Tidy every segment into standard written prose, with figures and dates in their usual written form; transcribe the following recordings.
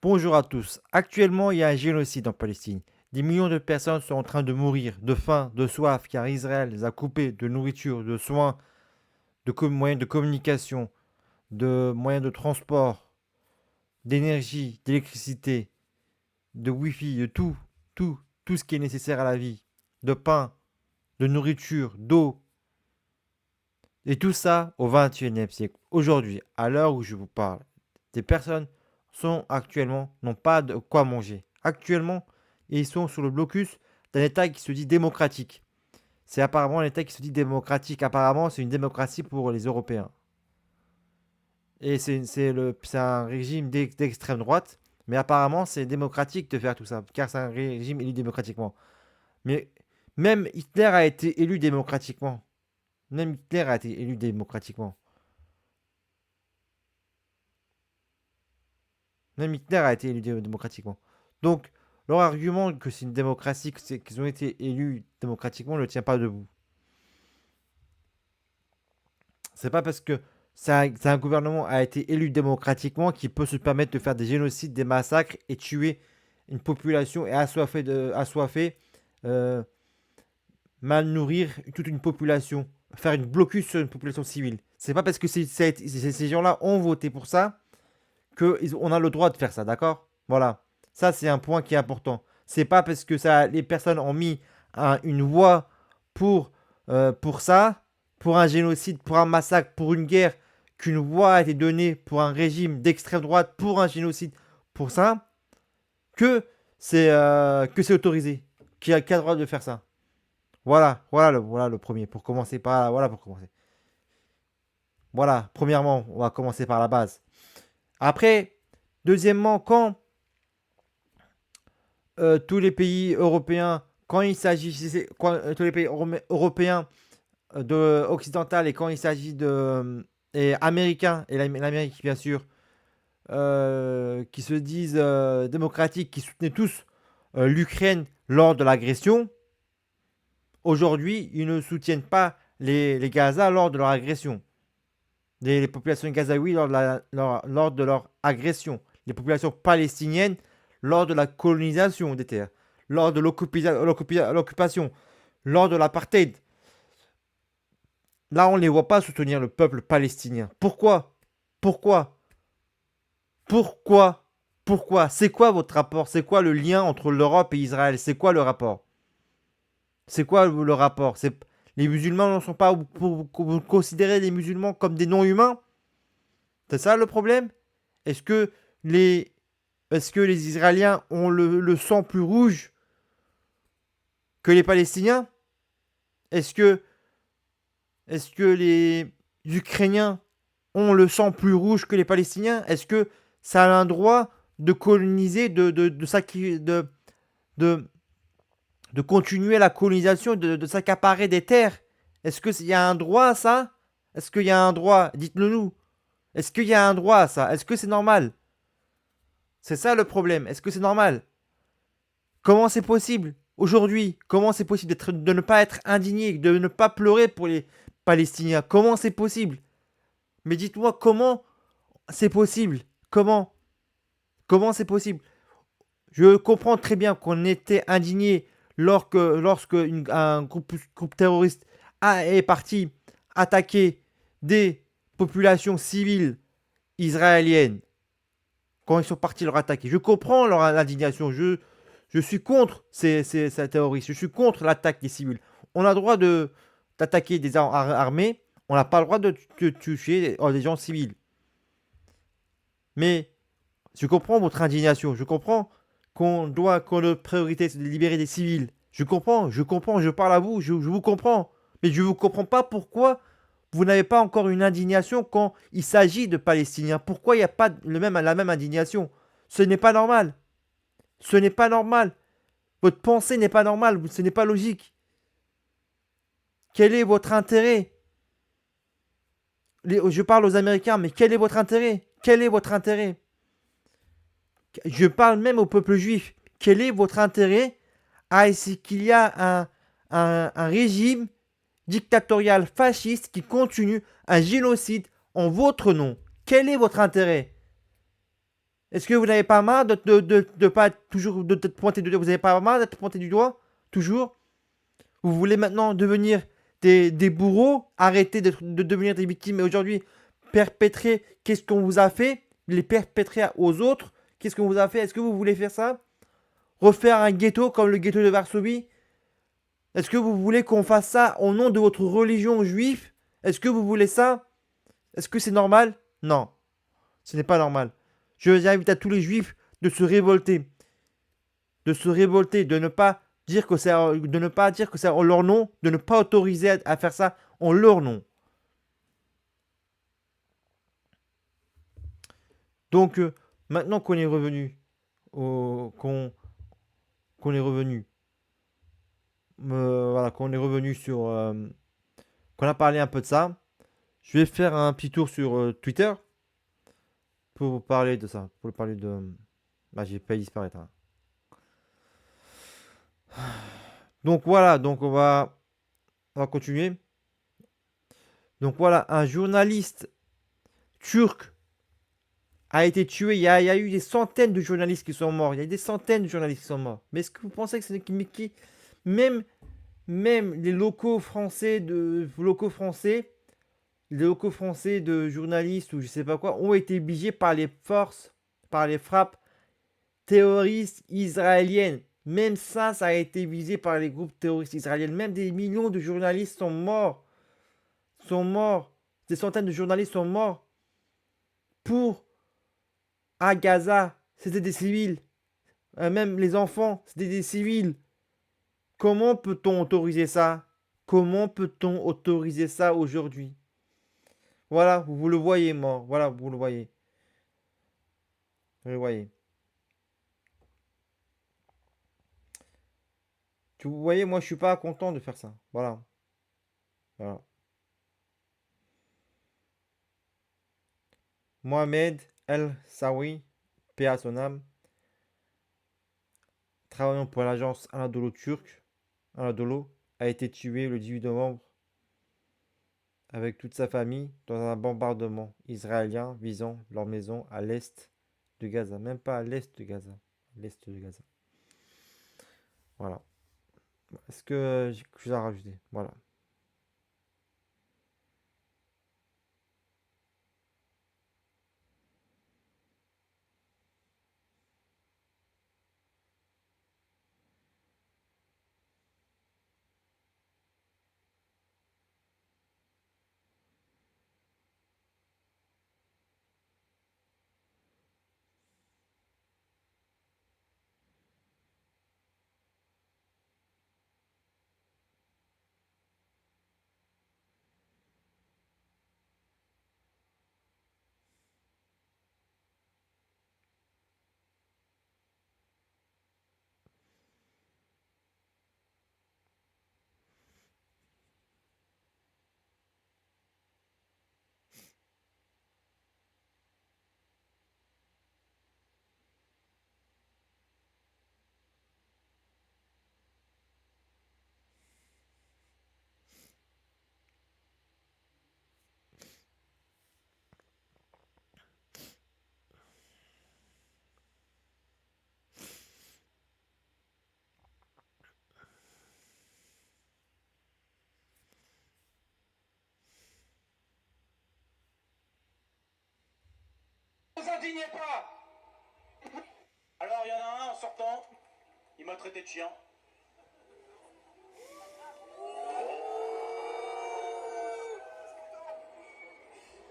Bonjour à tous. Actuellement, il y a un génocide en Palestine. Des millions de personnes sont en train de mourir de faim, de soif, car Israël les a coupés de nourriture, de soins, de moyens de communication, de moyens de transport, d'énergie, d'électricité, de Wi-Fi, de tout ce qui est nécessaire à la vie, de pain, de nourriture, d'eau, et tout ça au XXIe siècle. Aujourd'hui, à l'heure où je vous parle, des personnes n'ont pas de quoi manger. Actuellement, ils sont sous le blocus d'un État qui se dit démocratique. C'est apparemment un État qui se dit démocratique. Apparemment, c'est une démocratie pour les Européens. Et c'est un régime d'extrême droite. Mais apparemment, c'est démocratique de faire tout ça, car c'est un régime élu démocratiquement. Mais même Hitler a été élu démocratiquement. Même Hitler a été élu démocratiquement. Même Hitler a été élu démocratiquement. Donc, leur argument que c'est une démocratie, qu'ils ont été élus démocratiquement, ne tient pas debout. C'est pas parce que un gouvernement a été élu démocratiquement qu'il peut se permettre de faire des génocides, des massacres et tuer une population et assoiffer, euh, mal nourrir toute une population, faire une blocus sur une population civile. C'est pas parce que ces gens-là ont voté pour ça qu'on a le droit de faire ça, d'accord? Voilà. Ça, c'est un point qui est important. C'est pas parce que les personnes ont mis une voix pour ça, pour un génocide, pour un massacre, pour une guerre, qu'une voix a été donnée pour un régime d'extrême droite, pour un génocide, pour ça, que c'est autorisé, qui a le droit de faire ça. Voilà le premier. Pour commencer par, voilà pour commencer. Voilà, premièrement, on va commencer par la base. Après, deuxièmement, quand tous les pays européens, quand il s'agit, tous les pays européens occidental et quand il s'agit et américains et l'Amérique bien sûr, qui se disent démocratiques, qui soutenaient tous l'Ukraine lors de l'agression, aujourd'hui ils ne soutiennent pas les Gaza lors de leur agression. Les populations gazaouis lors de leur agression. Les populations palestiniennes lors de la colonisation des terres, lors de l'occupation, lors de l'apartheid. Là, on ne les voit pas soutenir le peuple palestinien. Pourquoi? Pourquoi? Pourquoi? Pourquoi? C'est quoi votre rapport? C'est quoi le lien entre l'Europe et Israël? C'est quoi le rapport? C'est quoi le rapport? Les musulmans ne sont pas. Vous considérez les musulmans comme des non-humains? C'est ça le problème? Est-ce que les, est-ce que les Israéliens ont le sang plus rouge que les Palestiniens? Est-ce que, est-ce que les Ukrainiens ont le sang plus rouge que les Palestiniens? Est-ce que ça a un droit de coloniser, de, de continuer la colonisation, de s'accaparer des terres? Est-ce qu'il y a un droit à ça? Est-ce qu'il y a un droit? Dites-le nous. Est-ce qu'il y a un droit à ça? Est-ce que c'est normal? C'est ça le problème. Est-ce que c'est normal? Comment c'est possible aujourd'hui? Comment c'est possible de ne pas être indigné, de ne pas pleurer pour les Palestiniens? Comment c'est possible? Mais dites-moi comment c'est possible? Comment? Comment c'est possible? Je comprends très bien qu'on était indigné lorsque un groupe terroriste est parti attaquer des populations civiles israéliennes quand ils sont partis leur attaquer. Je comprends leur indignation. Je suis contre ces terroristes. Je suis contre l'attaque des civils. On a le droit d'attaquer des armées. On n'a pas le droit de toucher des gens civils. Mais je comprends votre indignation. Je comprends qu'on notre priorité c'est de libérer des civils. Je parle à vous, je vous comprends. Mais je ne vous comprends pas pourquoi vous n'avez pas encore une indignation quand il s'agit de Palestiniens. Pourquoi il n'y a pas la même indignation? Ce n'est pas normal. Ce n'est pas normal. Votre pensée n'est pas normale. Ce n'est pas logique. Quel est votre intérêt? Je parle aux Américains, mais quel est votre intérêt? Quel est votre intérêt? Je parle même au peuple juif. Quel est votre intérêt à essayer qu'il y a un régime dictatorial fasciste qui continue un génocide en votre nom? Quel est votre intérêt? Est-ce que vous n'avez pas marre de pas toujours d'être pointé du doigt? Vous n'avez pas marre d'être pointé du doigt? Toujours? Vous voulez maintenant devenir des bourreaux? Arrêter de devenir des victimes et aujourd'hui perpétrer qu'est-ce qu'on vous a fait? Les perpétrer aux autres? Qu'est-ce qu'on vous a fait? Est-ce que vous voulez faire ça? Refaire un ghetto comme le ghetto de Varsovie? Est-ce que vous voulez qu'on fasse ça au nom de votre religion juive? Est-ce que vous voulez ça? Est-ce que c'est normal? Non, ce n'est pas normal. Je invite à tous les juifs de se révolter. De se révolter, de ne pas dire que c'est en leur nom, de ne pas autoriser à faire ça en leur nom. Donc, maintenant qu'on est revenu, qu'on est revenu, voilà, qu'on est revenu sur, qu'on a parlé un peu de ça, je vais faire un petit tour sur Twitter pour vous parler de ça, pour parler de, bah, j'ai failli disparaître, hein. Donc voilà, donc on va continuer. Donc voilà, un journaliste turc a été tué. Il y a eu des centaines de journalistes qui sont morts. Il y a des centaines de journalistes qui sont morts. Mais est-ce que vous pensez que c'est qui même, même les locaux français de journalistes ou je sais pas quoi, ont été obligés par les forces, par les frappes terroristes israéliennes. Même ça a été visé par les groupes terroristes israéliens. Même des millions de journalistes sont morts. Sont morts. Des centaines de journalistes sont morts pour à Gaza. C'était des civils. Même les enfants, c'était des civils. Comment peut-on autoriser ça? Comment peut-on autoriser ça aujourd'hui? Voilà, vous le voyez mort. Voilà, vous le voyez. Vous le voyez. Vous voyez, moi je suis pas content de faire ça. Voilà. Voilà. Mohamed El Sawi, paix à son âme, travaillant pour l'agence Anadolu turque, Anadolu, a été tué le 18 novembre avec toute sa famille dans un bombardement israélien visant leur maison à l'est de Gaza. Même pas à l'est de Gaza. À l'est de Gaza. Voilà. Est-ce que j'ai quelque chose à rajouter? Voilà. Ne vous indignez pas. Alors il y en a un en sortant, il m'a traité de chien.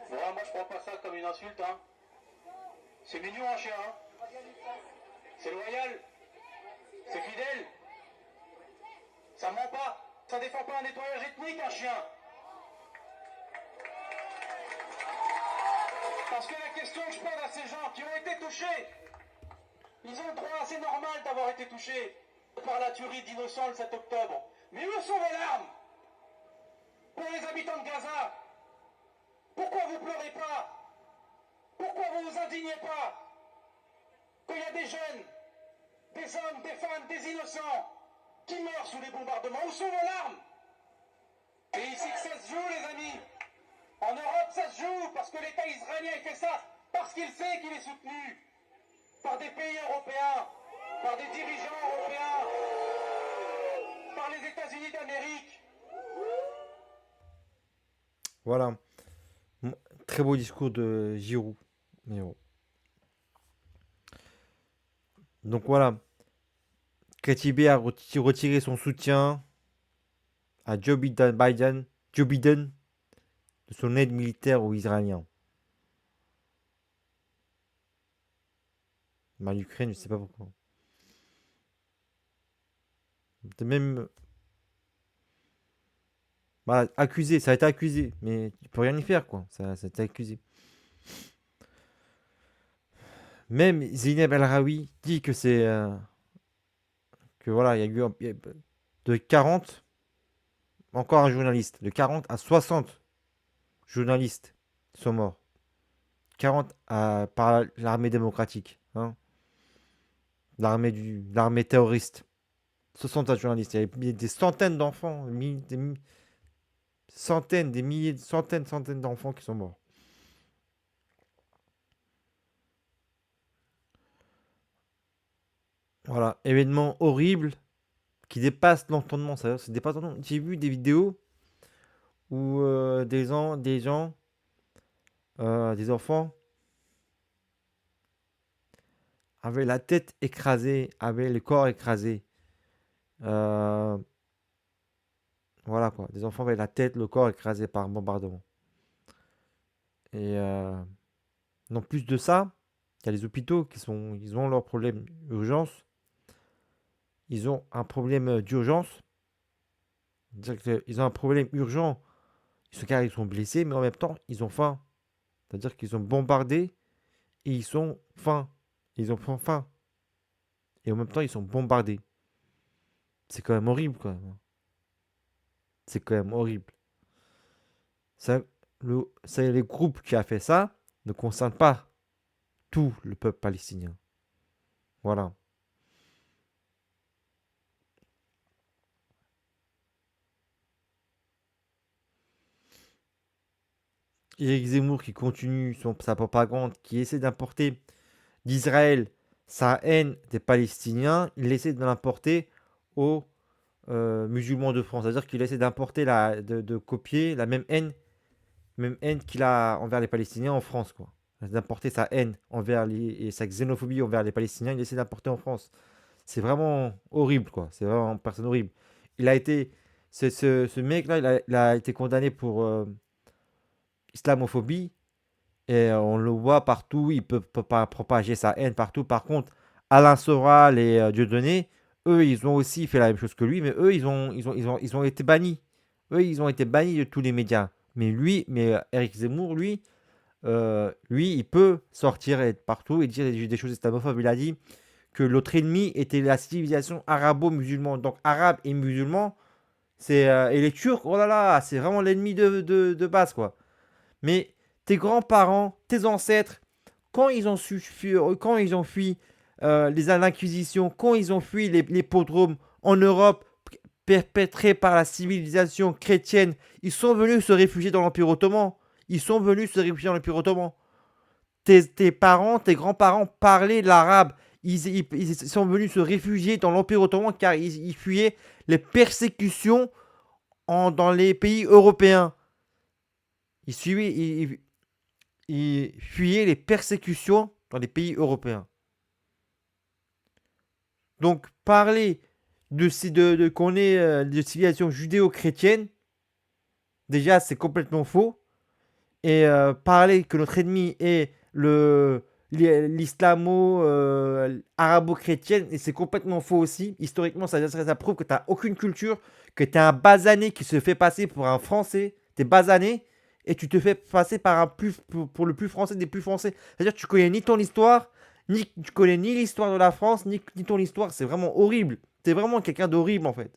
Bon, moi je prends pas ça comme une insulte, hein. C'est mignon un chien, hein. C'est loyal. C'est fidèle. Ça ment pas. Ça défend pas un nettoyage ethnique, un chien. Parce que la question que je pose à ces gens qui ont été touchés, ils ont le droit, c'est normal d'avoir été touchés par la tuerie d'innocents le 7 octobre. Mais où sont vos larmes pour les habitants de Gaza? Pourquoi vous pleurez pas? Pourquoi vous vous indignez pas quand il y a des jeunes, des hommes, des femmes, des innocents qui meurent sous les bombardements? Où sont vos larmes? C'est ici que ça se joue, les amis. En Europe, ça se joue parce que l'État israélien fait ça, parce qu'il sait qu'il est soutenu. par des pays européens, par des dirigeants européens, par les États-Unis d'Amérique. Voilà. Très beau discours de Giroud. Mais bon. Donc voilà. KTB a retiré son soutien à Joe Biden de son aide militaire aux Israéliens. Mais l'Ukraine, je sais pas pourquoi. Même bah, accusé, ça a été accusé, mais il peut rien y faire quoi. Ça a été accusé. Même Zineb El Raoui dit que c'est que voilà, il y a eu de 40 encore un journaliste, de 40 à 60 journalistes sont morts. 40 par l'armée démocratique, hein, l'armée terroriste. 60 journalistes, il y avait des centaines d'enfants, centaines, des milliers, centaines d'enfants qui sont morts. Voilà, événement horrible qui dépasse l'entendement. C'est dépasse l'entendement. J'ai vu des vidéos où des enfants avaient la tête écrasée, avaient le corps écrasé. Euh, voilà quoi, des enfants avaient la tête, le corps écrasé par un bombardement. Et non plus de ça, il y a les hôpitaux ils ont leurs problèmes d'urgence. Ils ont un problème d'urgence. C'est-à-dire qu'ils ont un problème urgent. Ils sont blessés, mais en même temps, ils ont faim. C'est-à-dire qu'ils ont bombardé et ils sont faim. Ils ont faim. Et en même temps, ils sont bombardés. C'est quand même horrible, quand même. C'est quand même horrible. Ça, c'est les groupes qui a fait ça ne concernent pas tout le peuple palestinien. Voilà. Éric Zemmour qui continue sa propagande, qui essaie d'importer d'Israël sa haine des Palestiniens, il essaie de l'importer aux musulmans de France. C'est-à-dire qu'il essaie de copier la même haine qu'il a envers les Palestiniens en France, quoi. D'importer sa haine et sa xénophobie envers les Palestiniens, il essaie d'importer en France. C'est vraiment horrible, quoi. C'est vraiment une personne horrible. Il a été, ce mec-là, il a été condamné pour islamophobie et on le voit partout. Il peut pas propager sa haine partout. Par contre, Alain Soral et Dieudonné, eux, ils ont aussi fait la même chose que lui, mais eux, ils ont été bannis. Eux, ils ont été bannis de tous les médias. Mais Eric Zemmour, lui, il peut sortir et être partout et dire des choses islamophobes. Il a dit que l'autre ennemi était la civilisation arabo-musulmane. Donc, arabe et musulman, et les Turcs, oh là là, c'est vraiment l'ennemi de base, quoi. Mais tes grands-parents, tes ancêtres, quand ils ont fui l'Inquisition, quand ils ont fui les pogroms en Europe perpétrés par la civilisation chrétienne, ils sont venus se réfugier dans l'Empire ottoman. Ils sont venus se réfugier dans l'Empire ottoman. Tes parents, tes grands-parents parlaient l'arabe. Ils sont venus se réfugier dans l'Empire ottoman car ils fuyaient les persécutions dans les pays européens. Ils fuyaient les persécutions dans les pays européens. Donc, parler qu'on est de civilisation judéo-chrétienne, déjà, c'est complètement faux. Et parler que notre ennemi est l'islamo-arabo-chrétienne, et c'est complètement faux aussi. Historiquement, ça prouve que tu n'as aucune culture, que tu es un basané qui se fait passer pour un Français. Tu es basané et tu te fais passer pour le plus français des plus français. C'est-à-dire que tu connais ni ton histoire, ni tu connais ni l'histoire de la France, ni ton histoire. C'est vraiment horrible. Tu es vraiment quelqu'un d'horrible en fait.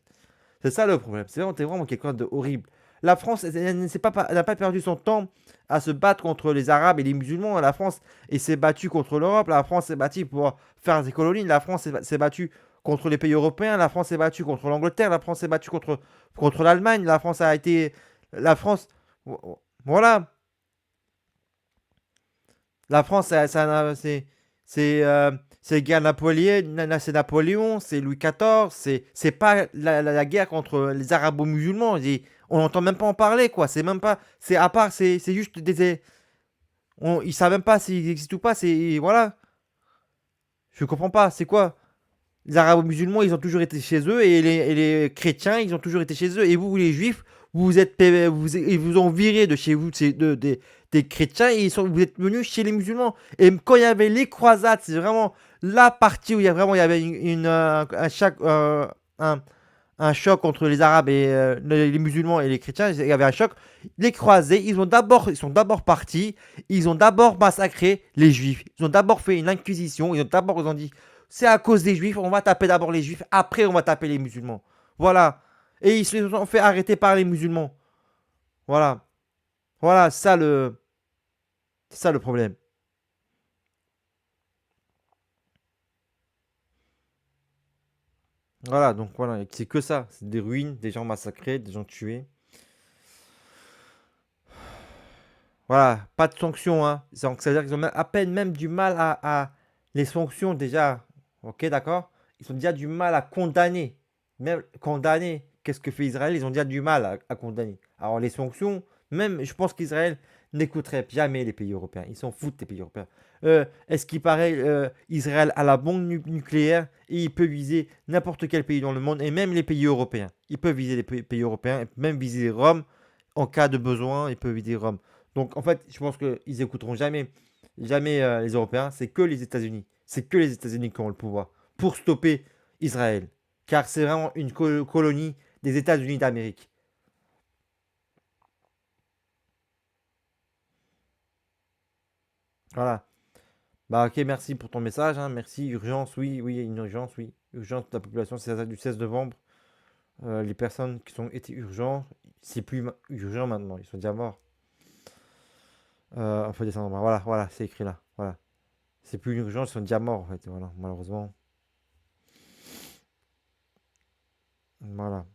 C'est ça le problème. T'es vraiment quelqu'un de horrible. La France, elle n'a pas perdu son temps à se battre contre les Arabes et les musulmans. La France s'est battue contre l'Europe. La France s'est battue pour faire des colonies. La France s'est battue contre les pays européens. La France s'est battue contre l'Angleterre. La France s'est battue contre l'Allemagne. La France a été. La France. Voilà. La France, c'est C'est guerre napoléonienne, c'est Napoléon, c'est Louis XIV, c'est pas la guerre contre les arabo-musulmans. On n'entend même pas en parler, quoi. C'est même pas. C'est à part, c'est juste des. Ils savent même pas s'ils existent ou pas. C'est. Voilà. Je comprends pas. C'est quoi? Les arabo-musulmans, ils ont toujours été chez eux. Et les chrétiens, ils ont toujours été chez eux. Et vous, les juifs, ils vous ont viré de chez vous, des chrétiens. Et vous êtes venus chez les musulmans. Et quand il y avait les croisades, c'est vraiment la partie où il y avait un, un choc entre les arabes et les musulmans et les chrétiens. Il y avait un choc. Les croisés, ils sont d'abord partis. Ils ont d'abord massacré les juifs. Ils ont d'abord fait une inquisition. Ils ont dit, c'est à cause des juifs, on va taper d'abord les juifs. Après, on va taper les musulmans. Voilà. Et ils se sont fait arrêter par les musulmans. Voilà. Voilà, c'est ça le problème. Voilà, donc voilà, c'est que ça. C'est des ruines, des gens massacrés, des gens tués. Voilà, pas de sanctions, hein. Donc, ça veut dire qu'ils ont à peine même du mal les sanctions déjà. Ok, d'accord? Ils ont déjà du mal à condamner. Même condamner, qu'est-ce que fait Israël? Ils ont déjà du mal à condamner. Alors les sanctions, même, je pense qu'Israël n'écouterait jamais les pays européens. Ils s'en foutent des pays européens. Est-ce qu'il paraît, Israël a la bombe nucléaire et il peut viser n'importe quel pays dans le monde et même les pays européens. Il peut viser les pays européens, et même viser Rome en cas de besoin. Il peut viser Rome. Donc en fait, je pense qu'ils écouteront jamais les Européens. C'est que les États-Unis. C'est que les États-Unis qui ont le pouvoir pour stopper Israël. Car c'est vraiment une colonie des États-Unis d'Amérique. Voilà. Bah ok, merci pour ton message, hein. Merci. Urgence, oui, oui, une urgence, oui. Urgence de la population, c'est ça du 16 novembre. Les personnes qui ont été urgentes, c'est plus urgent maintenant. Ils sont déjà morts. On peut descendre. Voilà, voilà, c'est écrit là. Voilà. C'est plus une urgence, ils sont déjà morts en fait. Voilà, malheureusement. Voilà.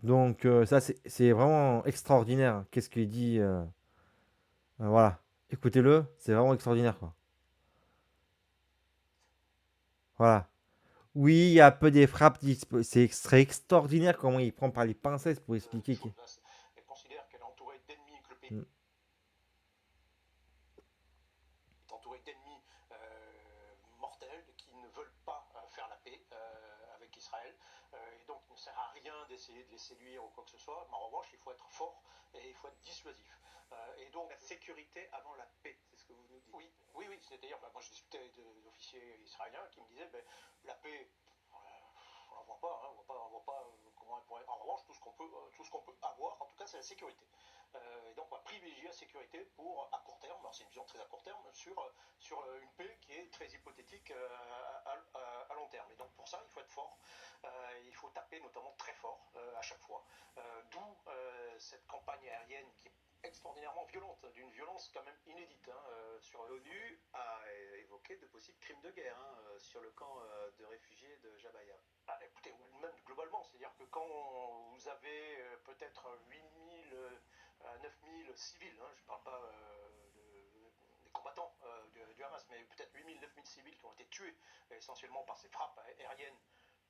Donc ça, c'est vraiment extraordinaire. Qu'est-ce qu'il dit voilà. Écoutez-le, c'est vraiment extraordinaire, quoi. Voilà. Oui, il y a un peu des frappes. C'est très extraordinaire comment il prend par les pincettes pour expliquer. Elle considère qu'elle est entourée d'ennemis, que le pays Mm. est entouré d'ennemis mortels qui ne veulent pas faire la paix avec Israël. Et donc, il ne sert à rien d'essayer de les séduire ou quoi que ce soit. Mais en revanche, il faut être fort et il faut être dissuasif. Et donc, la sécurité avant la paix, c'est ce que vous nous dites. Oui, oui, oui. C'est-à-dire, moi, je discutais avec des officiers israéliens qui me disaient, la paix, on n'en voit pas, hein, on voit pas comment elle pourrait. En revanche, tout ce qu'on peut avoir, en tout cas, c'est la sécurité. Et donc, on va privilégier la sécurité pour à court terme. Alors, c'est une vision très à court terme sur une paix qui est très hypothétique à long terme. Et donc, pour ça, il faut être fort. Il faut taper notamment très fort à chaque fois. D'où cette campagne aérienne qui est extraordinairement violente, d'une violence quand même inédite. Sur L'ONU a évoqué de possibles crimes de guerre sur le camp de réfugiés de Jabalia. Bah, écoutez, même globalement, c'est-à-dire que quand vous avez peut-être 8000, 9000 civils, je ne parle pas des combattants du Hamas, mais peut-être 8000, 9000 civils qui ont été tués essentiellement par ces frappes aériennes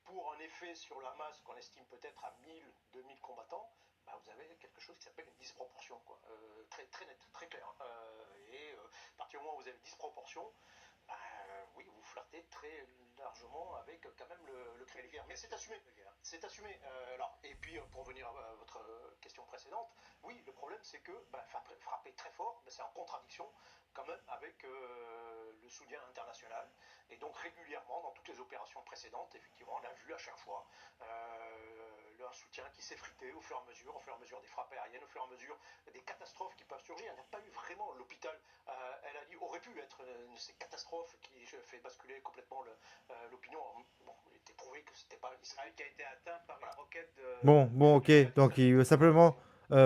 pour un effet sur le Hamas qu'on estime peut-être à 1000, 2000 combattants, bah, vous avez quelque chose qui s'appelle une disproportion, quoi. Très, très net, très clair. À partir du moment où vous avez une disproportion, bah, oui, vous flirtez très largement avec quand même le crédit. Mais c'est assumé. C'est assumé. Alors, et puis, pour revenir à votre question précédente, oui, le problème, c'est que frapper très fort, c'est en contradiction quand même avec le soutien international. Et donc, régulièrement, dans toutes les opérations précédentes, effectivement, on a vu à chaque fois un soutien qui s'effritait au fur et à mesure des frappes aériennes, au fur et à mesure des catastrophes qui peuvent surgir. Il n'y a pas eu vraiment l'hôpital, elle a dit, aurait pu être une de ces catastrophes qui fait basculer complètement l'opinion. Bon, il était prouvé que c'était pas Israël Qui a été atteint par une roquette Bon, bon, ok. Donc il veut simplement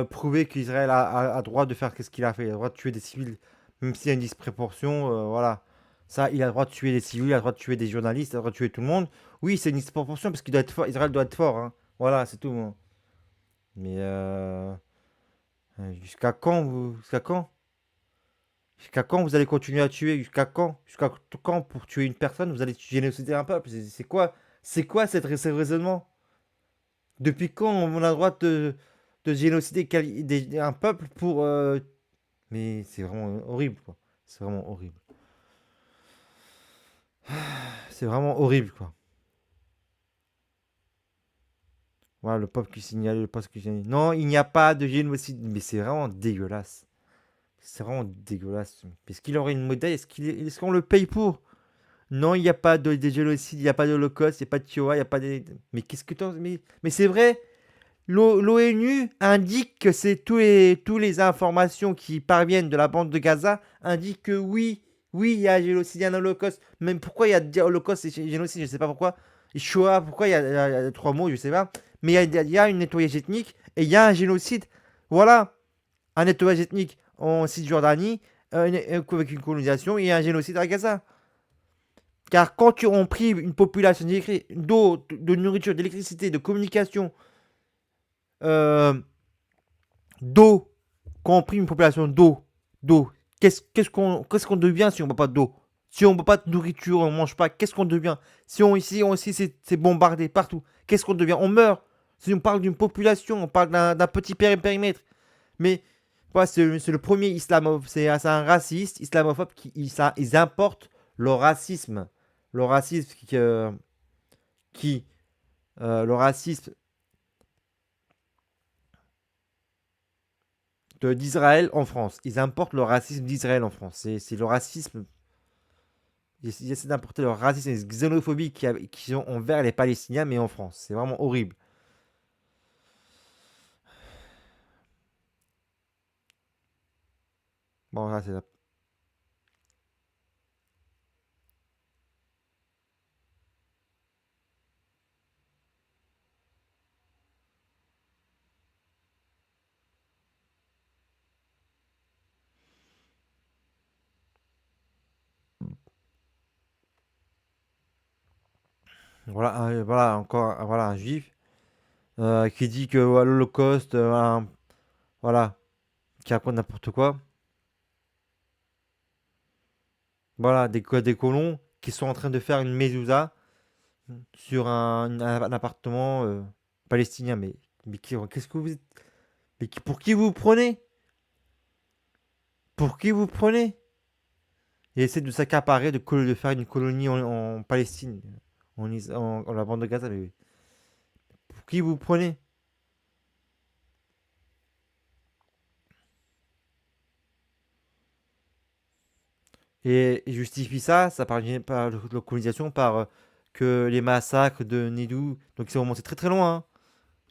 prouver qu'Israël a droit de faire ce qu'il a fait. Il a le droit de tuer des civils, même s'il y a une disproportion. Voilà. Ça, il a le droit de tuer des civils, il a le droit de tuer des journalistes, il a le droit de tuer tout le monde. Oui, c'est une disproportion parce qu'il doit être fort. Israël doit être fort, hein. Voilà, c'est tout, hein. Mais jusqu'à quand vous... Jusqu'à quand? Jusqu'à quand vous allez continuer à tuer? Jusqu'à quand? Jusqu'à quand pour tuer une personne, vous allez génocider un peuple? C'est quoi? C'est quoi ce raisonnement? Depuis quand on a le droit de génocider un peuple pour... Mais c'est vraiment horrible, quoi. C'est vraiment horrible. C'est vraiment horrible, quoi. Voilà, le peuple qui signale, le peuple qui signale. Non, il n'y a pas de génocide. Mais c'est vraiment dégueulasse. C'est vraiment dégueulasse. Est-ce qu'il aurait une médaille? Est-ce qu'on le paye pour? Non, il n'y a pas de génocide, il n'y a pas d'Holocauste, il n'y a pas de Shoah, il n'y a pas de... Mais qu'est-ce que t'en... Mais c'est vrai, l'ONU indique que c'est tous les informations qui parviennent de la bande de Gaza indiquent que oui, oui, il y a un génocide, il y a un Holocauste. Même pourquoi il y a Holocauste et génocide, je ne sais pas pourquoi. Et Shoah, pourquoi il y a trois mots, je ne sais pas. Mais il y a une nettoyage ethnique et il y a un génocide. Voilà, un nettoyage ethnique en Cisjordanie avec une colonisation et un génocide à Gaza. Car quand on prive une population d'eau, de nourriture, d'électricité, de communication, euh, d'eau, quand on prive une population d'eau, qu'est-ce qu'on devient si on ne boit pas d'eau? Si on ne boit pas de nourriture, on ne mange pas, qu'est-ce qu'on devient? Si on ici c'est bombardé partout, qu'est-ce qu'on devient? On meurt. Si on parle d'une population, on parle d'un petit périmètre. Mais voilà, c'est le premier islamophobe, c'est un raciste islamophobe ils importent le racisme. Le racisme qui le racisme d'Israël en France. Ils importent le racisme d'Israël en France. C'est le racisme. Ils essaient d'importer le racisme et la xénophobie qui sont envers les Palestiniens, mais en France. C'est vraiment horrible. Bon, là, c'est voilà, voilà encore voilà, un juif qui dit que l'Holocauste, voilà, qui raconte n'importe quoi. Voilà, des colons qui sont en train de faire une mezouza sur un appartement palestinien. Mais qu'est-ce que vous êtes? Pour qui vous vous prenez? Pour qui vous vous prenez? Et essaie de s'accaparer, de faire une colonie en Palestine, en la bande de Gaza. Mais pour qui vous vous prenez? Et il justifie ça par la colonisation, par que les massacres de Nidou, donc c'est remonté très très loin. Hein.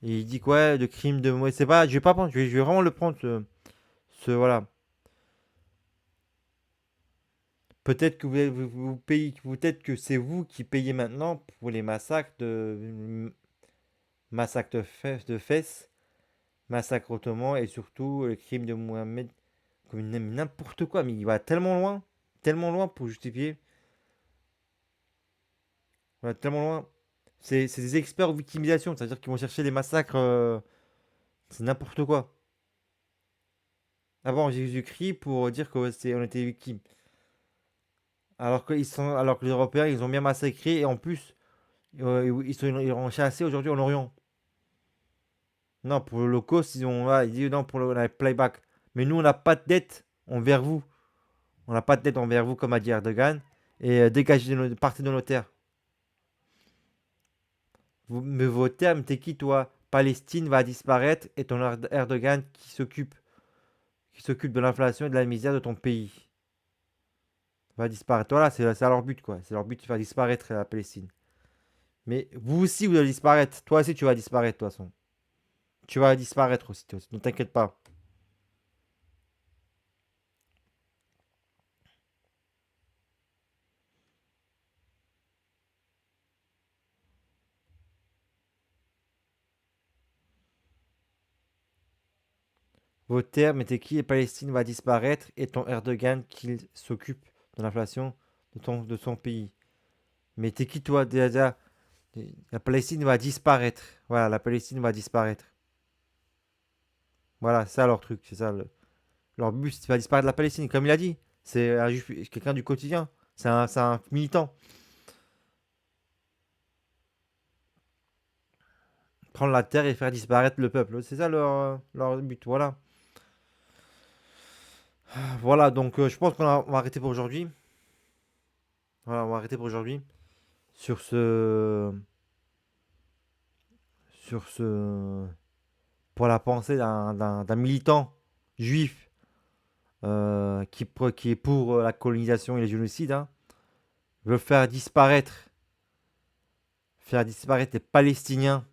Et il dit quoi de crimes de... Moi, c'est pas, je vais pas prendre, je vais vraiment le prendre, voilà. Peut-être que vous payez, peut-être que c'est vous qui payez maintenant pour les massacres de Fès, massacre ottoman et surtout le crime de Mohamed, comme n'importe quoi, mais il va tellement loin pour justifier, il va tellement loin. C'est des experts en victimisation, c'est-à-dire qu'ils vont chercher les massacres, c'est n'importe quoi. Avant Jésus-Christ pour dire on était victimes. Alors que les Européens, ils ont bien massacré et en plus, ils ont chassé aujourd'hui en Orient. Non, pour l'Holocauste, ils disent non pour le playback. Mais nous, on n'a pas de dette envers vous. On n'a pas de dette envers vous, comme a dit Erdogan. Et dégagez partez de nos terres. Mais vos termes, t'es qui toi? Palestine va disparaître et ton Erdogan qui s'occupe de l'inflation et de la misère de ton pays va disparaître. Voilà, c'est leur but quoi. C'est leur but de faire disparaître la Palestine. Mais vous aussi, vous allez disparaître. Toi aussi, tu vas disparaître, de toute façon. Tu vas disparaître aussi, toi aussi. Ne t'inquiète pas. Vos termes étaient qui et Palestine va disparaître et ton Erdogan qui s'occupe de l'inflation de son pays. Mais t'es qui toi déjà? La Palestine va disparaître. Voilà, la Palestine va disparaître. Voilà, c'est ça leur truc. C'est ça leur but, c'est de faire disparaître la Palestine, comme il a dit. C'est un juif, quelqu'un du quotidien. C'est un militant. Prendre la terre et faire disparaître le peuple. C'est ça leur but. Voilà. Voilà, donc je pense on va arrêter pour aujourd'hui. Voilà, on va arrêter pour aujourd'hui. Sur ce. Sur ce. Pour la pensée d'un militant juif qui est pour la colonisation et le génocide, hein, veut faire disparaître les Palestiniens.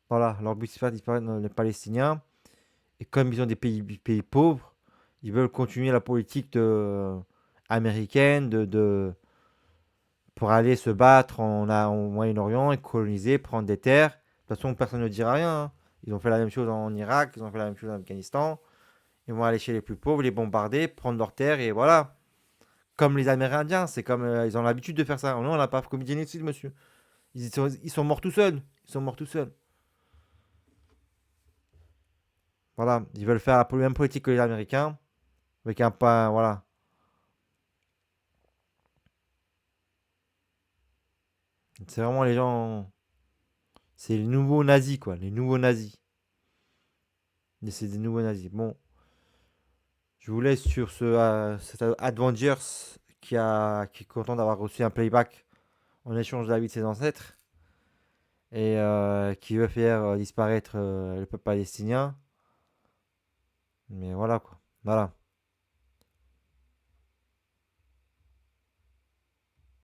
Voilà, leur but c'est faire disparaître les Palestiniens. Et comme ils ont des pays pauvres, ils veulent continuer la politique américaine pour aller se battre au Moyen-Orient et coloniser, prendre des terres. De toute façon, personne ne dira rien, hein. Ils ont fait la même chose en Irak, ils ont fait la même chose en Afghanistan. Ils vont aller chez les plus pauvres, les bombarder, prendre leurs terres et voilà. Comme les Amérindiens, c'est comme ils ont l'habitude de faire ça. Nous, on n'a pas commis de génocide, monsieur. Ils sont morts tout seuls. Ils sont morts tout seuls. Voilà, ils veulent faire la même politique que les Américains, avec un pas, voilà. C'est vraiment les gens, c'est les nouveaux nazis, quoi, les nouveaux nazis. C'est des nouveaux nazis. Bon, je vous laisse sur cet Avengers qui est content d'avoir reçu un playback en échange de la vie de ses ancêtres et qui veut faire disparaître le peuple palestinien. Mais voilà, quoi. Voilà.